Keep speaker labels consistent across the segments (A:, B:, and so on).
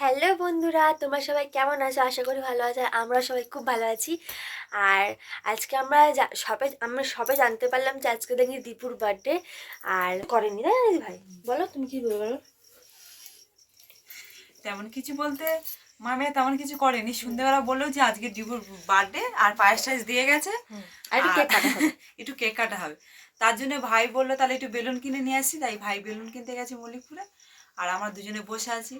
A: Hello বন্ধুরা, তোমরা সবাই কেমন আছো? আশা করি ভালো আছো। আমরা সবাই খুব ভালো আছি। আর আজকে আমরা সবে জানতে পারলাম যে আজকে দেখি দীপুর বার্থডে। আর করেনি না দিদি ভাই? বলো তুমি কি বলবো, বলো।
B: তেমন কিছু বলতে মামিয়া তেমন কিছু করেনি। সন্ধ্যেবেলা বললো যে আজকে দীপুর বার্থডে আর পায়েস টায়েস দিয়ে গেছে,
A: আর একটু কেক কাটা হবে।
B: একটু কেক কাটা হবে। তার জন্য ভাই বললো তাহলে একটু বেলুন কিনে নিয়ে আসি, তাই ভাই বেলুন কিনতে গেছে মল্লিকপুরে। আর আমরা দুজনে বসে আছি।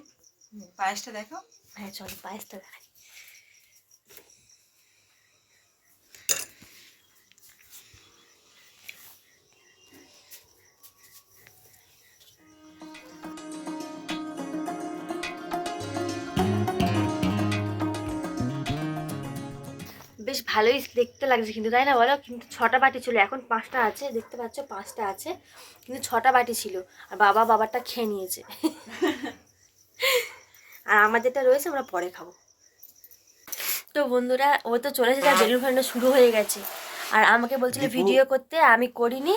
B: পায়েসটা দেখো।
A: হ্যাঁ চলো পায়েসটা দেখাই। বেশ ভালোই দেখতে লাগছে কিন্তু, তাই না বলো? কিন্তু 6টা বাটি ছিল, এখন 5টা আছে, দেখতে পাচ্ছ 5টা আছে, কিন্তু 6টা বাটি ছিল। আর বাবারটা খেয়ে নিয়েছে। আর আমাদেরটা রয়েছে, আমরা পরে খাবো। তো বন্ধুরা, ও তো চলে এসেছে, বেলুন ফাটানো শুরু হয়ে গেছে। আর আমাকে বলছিল ভিডিও করতে, আমি করিনি,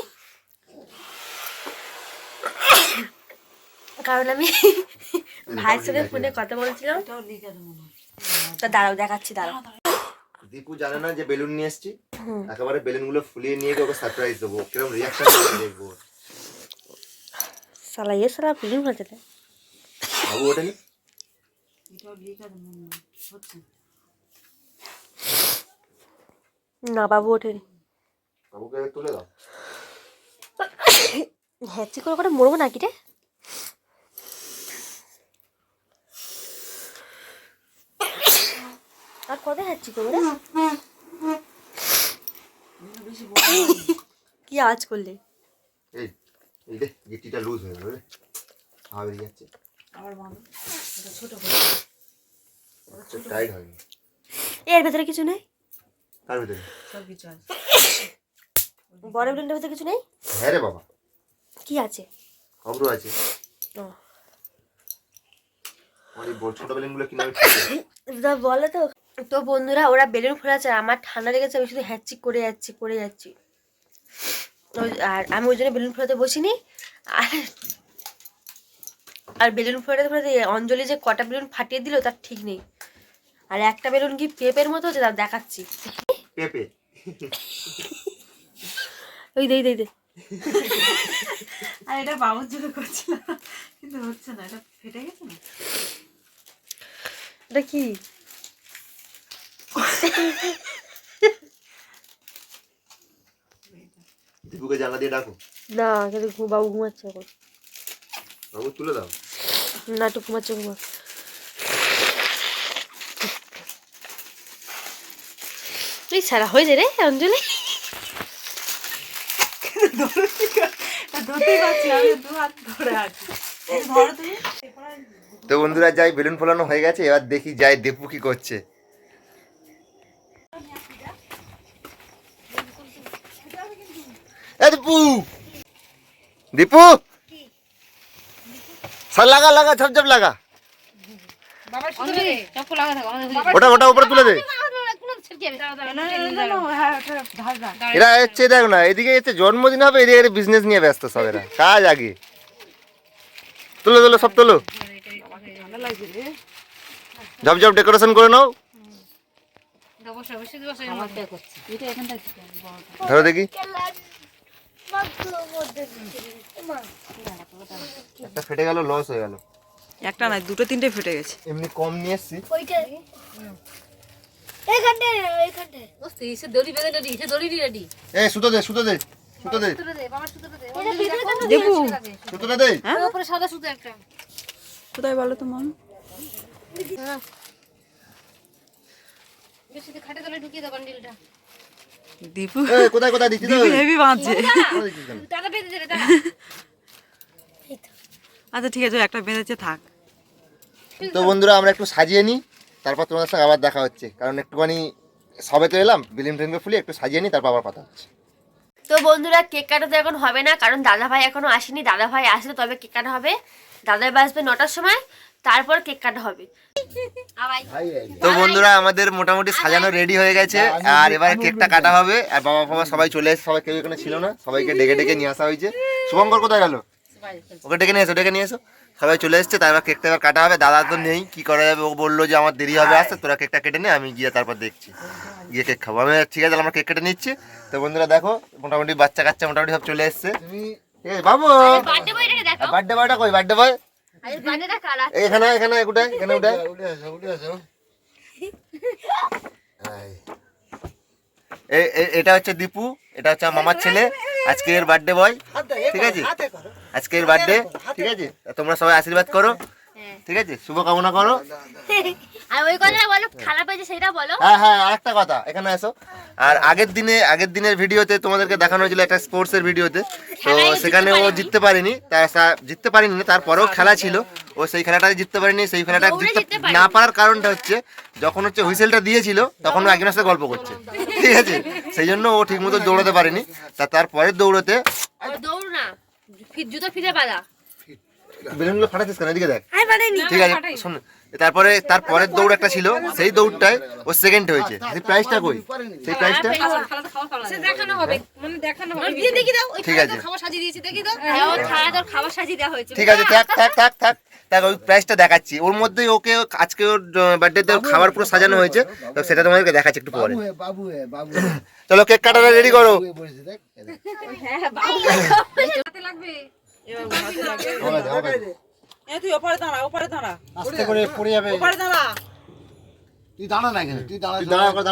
A: কারণ আমি ভাইয়ের সঙ্গে ফোনে কথা বলছিলাম। তো দাঁড়াও দেখাচ্ছি, দাঁড়াও।
C: দীপু জানে না যে বেলুন নিয়ে এসেছি, একেবারে বেলুন গুলো ফুলিয়ে নিয়ে গিয়ে ওকে সারপ্রাইজ দেবো, কিরকম রিয়াকশন দেখবো।
A: সালা সালা বেলুন ফাটাতে দেয়।
C: বাবু ওঠেনি,
A: না বাবু ওঠেনি।
C: বাবুকে তুলে দাও।
A: হ্যাচি করে মরবো নাকি রে? আর কত হ্যাচি করবো রে? কি আওয়াজ করলে?
C: এই এই রে গিট্টিটা লুজ হয়ে গেল রে, হাওয়া বেরিয়ে যাচ্ছে।
B: আবার বন্ধ, এটা ছোট
C: টাইট হয়নি।
A: এর ভেতরে কিছু নেই?
C: কার ভিতরে?
B: সব কিছু আছে।
A: বড় বেলুনটার ভেতরে কিছু নেই?
C: হ্যাঁ রে বাবা,
A: কি আছে?
C: খবরও আছে।
A: ও
C: আমার এই ছোট বেলুন গুলো কিনে
A: বলো তো। তো বন্ধুরা, ওরা বেলুন ফোলাচ্ছে, আমার ঠান্ডা লেগেছে, আমি শুধু হ্যাচি করে যাচ্ছি। আর আমি ওই জন্য বেলুন ফোলাতে বসিনি। আর বেলুন ফোলাতে অঞ্জলি যে কটা বেলুন ফাটিয়ে দিল তার ঠিক নেই। আর একটা বেলুন কি পেঁপের মতো হচ্ছে, তার দেখাচ্ছি।
C: পেঁপে
A: ওই দে।
B: আর এটা বাবুর জন্য করছিলাম, কিন্তু হচ্ছে না, এটা ফেটে গেছে না।
A: এটা কি?
C: দীপুকে জানলা দিয়ে ডাকো।
A: না, কিন্তু বাবু ঘুমাচ্ছে এখন।
C: বাবু তুলে দাও।
A: না, একটু ঘুমা। তুই সারা হয়েছে রে অঞ্জলি।
C: তো বন্ধুরা, যাই বেলুন ফোলানো হয়ে গেছে, এবার দেখি যাই দীপু কি করছে। দীপু দীপু সর লাগা ঝপঝপ লাগা। ওটা উপরে তুলে দে। এরা হচ্ছে দেখ না, এদিকে হচ্ছে জন্মদিন হবে, এদিকে বিজনেস নিয়ে ব্যস্ত সব, এরা কাজ আগে। তোলো সব তোলো, ঝপঝপ ডেকোরেশন করে নাও। ধরো দেখি, একটা ফেটে গেল, লস হয়ে গেল।
B: একটা না, দুটো তিনটে ফেটে গেছে।
C: এমনি কম নিয়ে এসছি। সুতো দে
B: দেবু
C: সুতোটা দে।
B: কোথায় বলো তো মন? দীপু
C: কোথায় দিচ্ছি?
B: হেভি বাঁধছে। আচ্ছা ঠিক আছে, একটা বেঁধেছে, থাক।
C: তো বন্ধুরা, আমরা একটু সাজিয়ে নিই, তারপর তোমাদের সঙ্গে আবার দেখা হচ্ছে। কারণ একটুখানি সবে তো এলাম, বেলুন ফুলি একটু সাজিয়ে নিই, তারপর আবার কথা হচ্ছে।
A: তো বন্ধুরা, কেক কাটা তো এখন হবে না, কারণ দাদাভাই এখনো আসেনি। দাদাভাই আসলে তবে কেক কাটা হবে। দাদাভাই আসবে 9টার সময়, তারপর কেক কাটা হবে।
C: তো বন্ধুরা, আমাদের মোটামুটি সাজানো রেডি হয়ে গেছে, আর এবার কেকটা কাটা হবে। আর বাবা সবাই চলে এসে, সবাই কেউ এখানে ছিল না, সবাইকে ডেকে নিয়ে আসা হয়েছে। শুভঙ্কর কোথায় গেল? ওকে ডেকে নিয়ে এসো। সবাই চলে এসছে, তারপর কেকটা এবার কাটা হবে। দাদা তো নেই, কি করা যাবে, ও বললো যে আমার দেরি হবে আসতে, তোরা কেকটা কেটে নে, আমি গিয়ে তারপর দেখছি, গিয়ে কেক খাবো। আমি ঠিক আছে, আমরা কেক কেটে নিচ্ছি। তো বন্ধুরা দেখো, মোটামুটি বাচ্চা কাচ্চা মোটামুটি সব চলে এসছে। ঠিক আছে বাবু,
A: বার্থডে বয়টাকে দেখো,
C: বার্থডে বয়টা কই? বার্থডে বয়
A: আজ বার্থডেটা কার আছে?
C: এখানে এখানে উঠে, এখানে উঠে। এটা হচ্ছে দীপু, এটা হচ্ছে আমার মামার ছেলে, আজকে এর বার্থডে বয়। ঠিক আছে, আজকে এর বার্থডে। ঠিক আছে, তোমরা সবাই আশীর্বাদ করো। ঠিক আছে, শুভকামনা করো।
A: আর ওই কথাটা বলো, খারাপ হয়েছে সেটা বলো।
C: হ্যাঁ হ্যাঁ, আরেকটা কথা, এখানে এসো। আর আগের দিনের ভিডিওতে তোমাদেরকে দেখানো হয়েছিল একটা স্পোর্টসের ভিডিওতে, তো সেখানে ও জিততে পারেনি, জিততে পারেনি না, তারপরেও খেলা ছিল, ও সেই খেলাটাই জিততে পারেনি। সেই খেলাটা জিততে না পারার কারণটা হচ্ছে, যখন হচ্ছে হুইসেলটা দিয়েছিল তখন ও একজনের সাথে গল্প করছে। ঠিক আছে, সেই জন্য ও ঠিক মতো দৌড়াতে পারেনি। তারপরের দৌড়তে
A: দৌড় না, জুতো ফিরে বাঁধা।
C: বেলুনগুলো ফাটাচ্ছিস কেন? এদিকে দেখ। ঠিক আছে শোন, তারপরের দৌড় একটা ছিল, সেই দৌড়টায় ও সেকেন্ড হয়েছে। সেই প্রাইসটা কই? সেই প্রাইসটা
D: দেখানো হবে, মানে দেখানো হবে। দেখি দাও, ওই
C: ঠিক আছে,
D: খাবার সাজিয়ে দিয়েছি, দেখি দাও।
A: হ্যাঁ, ও খাওয়া তোর খাবার সাজিয়ে দেওয়া হয়েছে।
C: ঠিক আছে, থাক ওই প্রাইসটা দেখাচ্ছি। ওর মধ্যেই ওকে আজকে ওর বার্থডেতে খাবার পুরো সাজানো হয়েছে, তো সেটা তোমাদেরকে দেখাচ্ছি একটু পরে। চলো কেক কাটাটা রেডি করো।
D: হাতে লাগবে।
B: তুই ওপারে দাঁড়া, ওপারে দাঁড়া,
C: আস্তে করে পড়ে যাবে।
B: ওপারে দাঁড়া।
E: তুই দাঁড়া না এখানে, তুই দাঁড়া
C: এখানে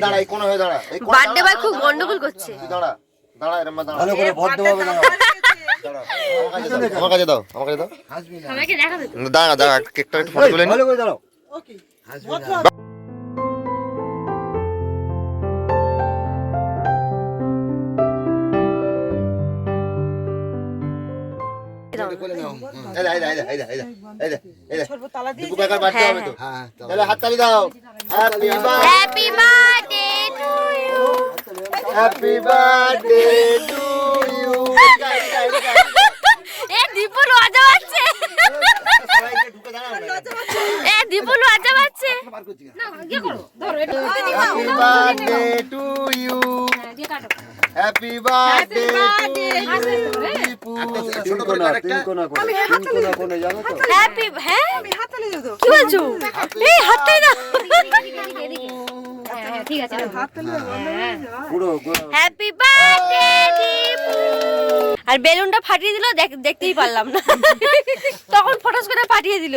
C: দাঁড়া, এই কোণে হয়ে দাঁড়া। এই কোণে
A: বার্থডে বয় খুব গন্ডগোল করছে।
C: তুই দাঁড়া, এরম দাঁড়া।
E: ভালো করে ভদ্রভাবে দাঁড়া।
C: দাঁড়া, আমার কাছে দাও।
E: হাসবি না,
A: আমাকে দেখাবে তো।
C: দাঁড়া, কেকটা একটু ফটো তুলে নি।
E: ভালো করে দাঁড়াও। হাসবি না। করে নাও।
C: দীপু কাকার বার্থডে হবে তো।
E: হ্যাঁ,
C: তাহলে হাততালি দাও। Happy
A: happy birthday to you.
C: Birthday to you.
A: এ দীপু লজ্জা পাচ্ছে, এ দীপু লজ্জা পাচ্ছে।
D: ইয়ে করো, ধরো এটা।
C: Happy birthday to you.
D: দিয়ে কাটো।
C: Happy birthday Dipu.
E: তিন কোনা কোনে জানো তো?
A: হ্যাপি, হ্যাঁ কি বলছো? এই হাতটাই না।
D: হ্যাঁ, ঠিক আছে।
E: পুরো
A: হ্যাপি বার্থডে দীপু। আর বেলুনটা ফাটিয়ে দিল, দেখতেই পারলাম না, তখন ফটাস করে ফাটিয়ে দিল।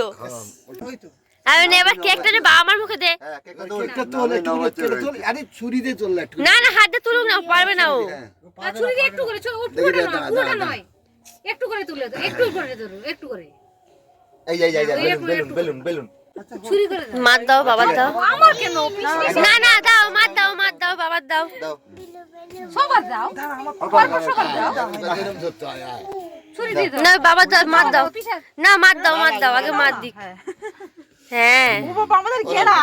A: আমি এবার কেকটা যে বাবা আমার মুখে দে।
C: হ্যাঁ, কেকটা
E: একটু তোল, একটু তোল। আরে ছুরি দিয়ে তোল একটু।
A: না না, হাতে তুলুক না, পারবে না ও।
D: ছুরি দিয়ে একটু করে, ও পুরোটা না, পুরোটা নয়। একটু করে তুলে দাও, একটু করে ধরো, একটু করে।
C: এই বেলুন।
D: ছুরি করে দাও।
A: মার দাও, বাবার দাও।
D: আমার কেন?
A: না না, দাও, মার দাও, বাবার দাও।
C: দাও।
D: সবার দাও।
E: এরম ধরতে হয়, আয়।
D: ছুরি দিয়ে দাও।
A: না বাবার দাও, মার দাও। না মার দাও, আগে মার দিক। হ্যাঁ
B: আমাদের ঘেরা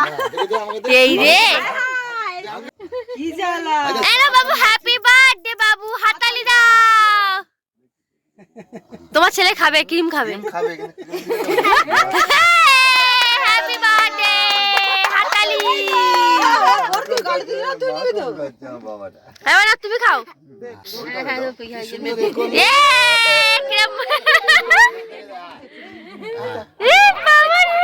A: এই রে।
B: কি জ্বালা।
A: এই না বাবু, হ্যাপি বার্থডে বাবু, হাততালি দাও। তোমার ছেলে খাবে, ক্রিম খাবে।
C: খাবে
A: হ্যাপি বার্থডে, হাততালি। এবার না তুমি খাও। এ, কিরম। এ বাবা রে।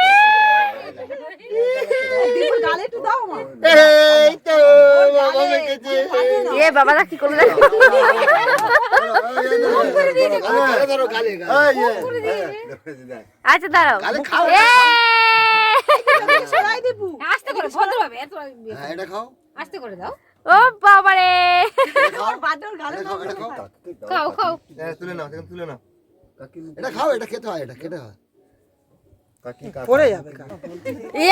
C: এই তো বাবা মেকেছে।
A: এ বাবারা কি করবে?
E: ধরো গালে
A: আচ্ছা দাঁড়াও। এ!
D: আস্তে করে, ভদ্রভাবে, এত
E: হ্যাঁ, এটা খাও,
D: আস্তে করে দাও।
A: ও বাবা রে।
D: খাও খাও।
C: তুলে নাও।
E: এটা খাও, এটা খেতে হয়, এটা খেতে হয়।
B: পড়ে যাবে।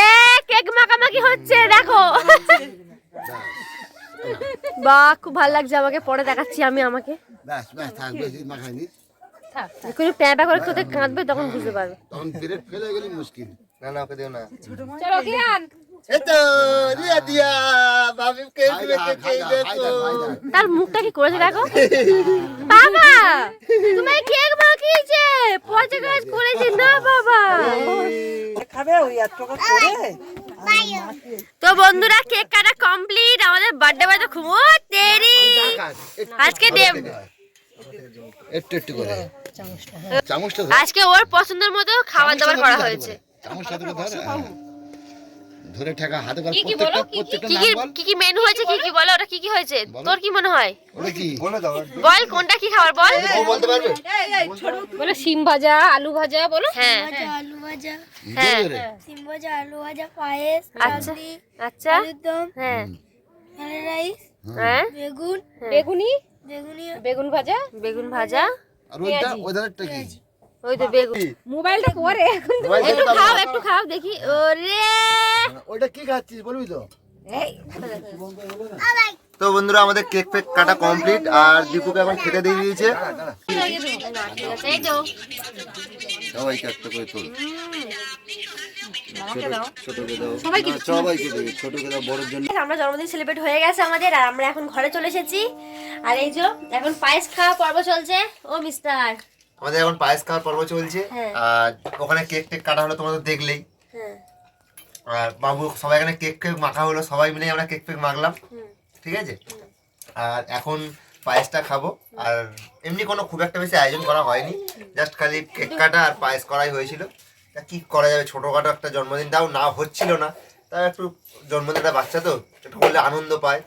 A: এ কেক মাখামাখি হচ্ছে, দেখো। বাহ, খুব ভালো লাগছে আমাকে, পরে দেখাচ্ছি আমি আমাকে।
E: ব্যাস থাক, বেশি মাখাইনি,
A: একটু প্যাঁপা করে তোতে কাঁদবে, তখন বুঝতে পারবে।
E: তখন পেরেট ফেলে গেলি মুশকিল।
C: না ওকে দিও না।
D: চলো কিয়ান।
C: এই তো দিয়া বাবু কেক মেকেছে, দেখো।
A: তার মুখটা কি করেছে দেখো। বাবা তুমি কেক মাখিয়েছে, পচা কাজ করেছে না বাবা। তো বন্ধুরা, কেক কাটা কমপ্লিট। আমাদের বার্থডে বাজে খুব দেরি। আজকে দেব
E: একটু করে চামচটা
A: আজকে ওর পছন্দের মতো খাবার দাবার করা হয়েছে।
E: চামচটা ধরে ধরে ঠেকা হাতে কর,
D: কি কি বলো,
E: প্রত্যেকটা
A: কি
E: নাম
A: কি
E: বল।
A: কি কি মেনু হয়েছে, কি কি বলো, ওটা কি কি হয়েছে, তোর কি মনে হয়?
E: ওটা কি বলে দাও একটু।
A: বল কোনটা কি খাবার বল।
C: ও বলতে পারবে?
D: বলো শিম ভাজা, আলু ভাজা, বলো।
A: হ্যাঁ
F: আলু ভাজা,
A: হ্যাঁ
E: জোরে।
F: সিম ভাজা, আলু ভাজা, পায়েস,
A: আচ্ছা
F: চাটনি,
A: আচ্ছা
F: আলুর দম,
A: হ্যাঁ
F: ফ্রাইড রাইস,
A: হ্যাঁ
F: বেগুন,
D: বেগুনি,
F: বেগুনি,
D: বেগুন ভাজা।
A: বেগুন ভাজা,
E: আর ওইটা ওইধারটা কি?
A: ওই তো বেগুন।
D: মোবাইলটা পরে এখন
C: মোবাইল
A: একটু
C: দেখতে
A: খাও
C: পারবে?
A: একটু খাও দেখি। ওরে
E: ওইটা কি খাচ্ছিস বলবি তো?
C: তো বন্ধুরা আমাদের কেক ফেক কাটা কমপ্লিট আর দীপুকে এখন খেতে দিয়ে দিয়েছে।
A: ঠিক আছে, এই তো
E: সবাইকে একটা করে তোল।
B: আমাকে দাও।
E: ছোটকে দাও। সবাইকে দেবে। ছোটকে দাও, বড়র জন্য।
A: আমরা জন্মদিন সেলিব্রেট হয়ে গেছে আমাদের, আর আমরা এখন ঘরে চলে এসেছি। আর এই যে এখন পায়েস খাওয়া পর্ব চলছে। ও মিস্টার,
C: আমাদের এখন পায়েস খাওয়ার পর্ব চলছে।
A: হ্যাঁ।
C: আর ওখানে কেক টেক কাটা হলো, তোমরা তো দেখলেই।
A: হ্যাঁ
C: আর বাবু সবাই এখানে কেক ফেক মাখা হলো, সবাই মিলে আমরা কেক ফেক মাখলাম, ঠিক আছে। আর এখন পায়েসটা খাবো। আর এমনি কোনো খুব একটা বেশি আয়োজন করা হয়নি, জাস্ট খালি কেক কাটা আর পায়েস করাই হয়েছিল। তা কি করা যাবে, ছোটোখাটো একটা জন্মদিন তাও না হচ্ছিল না, তা একটু জন্মদিনটা বাচ্চা তো একটু করলে আনন্দ পায়,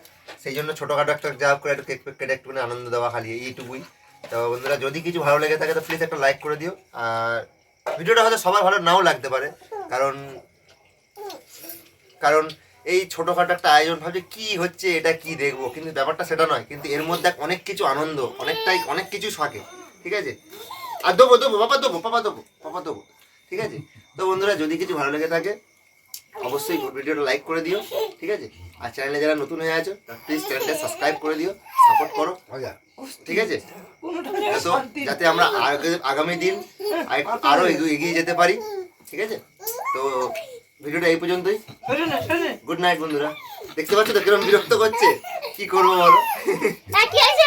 C: সেই জন্য ছোটোখাটো একটা যা হোক করে একটু কেক ফেক কেটে একটুখানি আনন্দ দেওয়া, খালি এইটুকুই। তো বন্ধুরা যদি কিছু ভালো লেগে থাকে তো প্লিজ একটা লাইক করে দিও। আর ভিডিওটা হয়তো সবার ভালো নাও লাগতে পারে, কারণ এই ছোটোখাটো একটা আয়োজন ভাবছে কি হচ্ছে, এটা কি দেখবো, কিন্তু ব্যাপারটা সেটা নয়। কিন্তু এর মধ্যে অনেক কিছু আনন্দ, অনেক কিছু থাকে, ঠিক আছে। আর দেবো পাপা দেবো, ঠিক আছে। তো বন্ধুরা যদি কিছু ভালো লেগে থাকে অবশ্যই ভিডিওটা লাইক করে দিও, ঠিক আছে। আর চ্যানেলে যারা নতুন হয়ে আছো প্লিজ চ্যানেলটা সাবস্ক্রাইব করে দিও, সাপোর্ট করো, ঠিক আছে। যাতে আমরা আগামী দিন আরো এগিয়ে যেতে পারি, ঠিক আছে। তো ভিডিওটা এই পর্যন্তই। গুড নাইট বন্ধুরা। দেখতে পাচ্ছ তো কিরকম বিরক্ত করছে, কি করবো বলো।
A: কি হয়েছে?